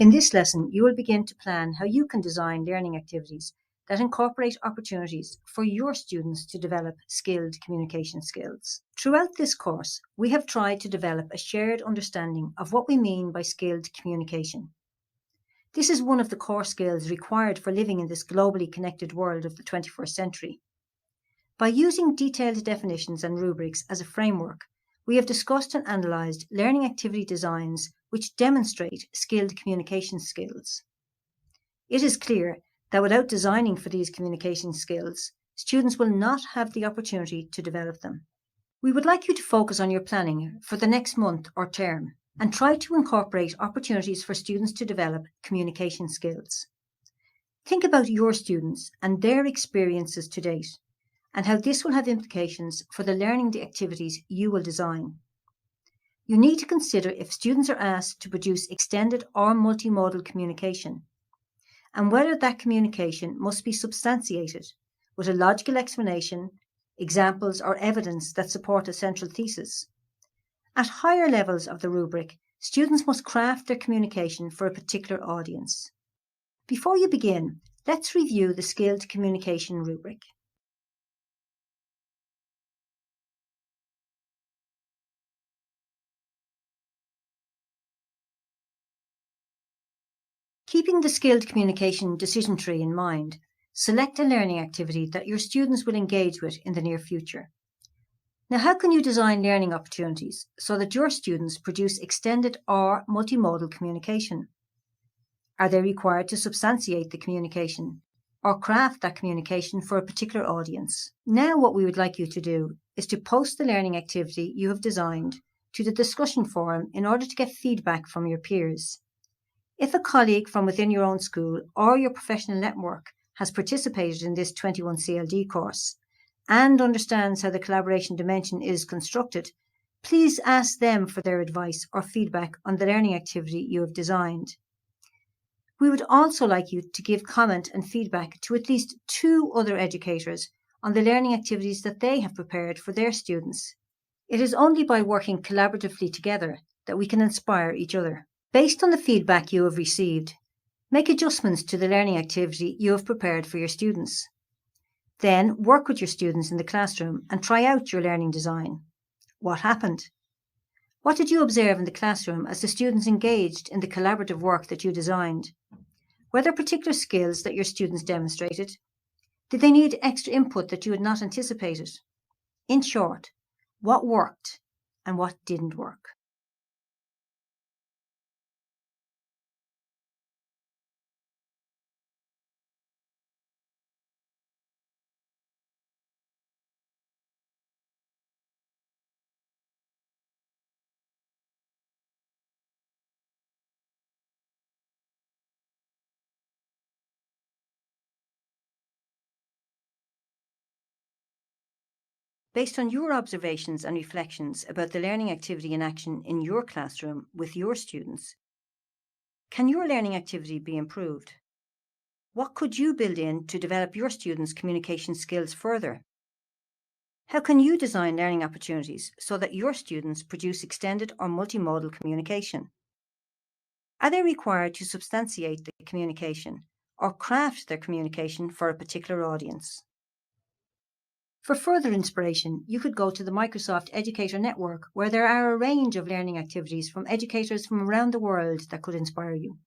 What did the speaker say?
In this lesson, you will begin to plan how you can design learning activities that incorporate opportunities for your students to develop skilled communication skills. Throughout this course, we have tried to develop a shared understanding of what we mean by skilled communication. This is one of the core skills required for living in this globally connected world of the 21st century. By using detailed definitions and rubrics as a framework, we have discussed and analysed learning activity designs which demonstrate skilled communication skills. It is clear that without designing for these communication skills, students will not have the opportunity to develop them. We would like you to focus on your planning for the next month or term and try to incorporate opportunities for students to develop communication skills. Think about your students and their experiences to date, and how this will have implications for the learning activities you will design. You need to consider if students are asked to produce extended or multimodal communication, and whether that communication must be substantiated with a logical explanation, examples or evidence that support a central thesis. At higher levels of the rubric, students must craft their communication for a particular audience. Before you begin, let's review the skilled communication rubric. Keeping the skilled communication decision tree in mind, select a learning activity that your students will engage with in the near future. Now, how can you design learning opportunities so that your students produce extended or multimodal communication? Are they required to substantiate the communication or craft that communication for a particular audience? Now, what we would like you to do is to post the learning activity you have designed to the discussion forum in order to get feedback from your peers. If a colleague from within your own school or your professional network has participated in this 21 CLD course and understands how the collaboration dimension is constructed, please ask them for their advice or feedback on the learning activity you have designed. We would also like you to give comment and feedback to at least 2 other educators on the learning activities that they have prepared for their students. It is only by working collaboratively together that we can inspire each other. Based on the feedback you have received, make adjustments to the learning activity you have prepared for your students. Then work with your students in the classroom and try out your learning design. What happened? What did you observe in the classroom as the students engaged in the collaborative work that you designed? Were there particular skills that your students demonstrated? Did they need extra input that you had not anticipated? In short, what worked and what didn't work? Based on your observations and reflections about the learning activity in action in your classroom with your students, can your learning activity be improved? What could you build in to develop your students' communication skills further? How can you design learning opportunities so that your students produce extended or multimodal communication? Are they required to substantiate the communication or craft their communication for a particular audience? For further inspiration, you could go to the Microsoft Educator Network, where there are a range of learning activities from educators from around the world that could inspire you.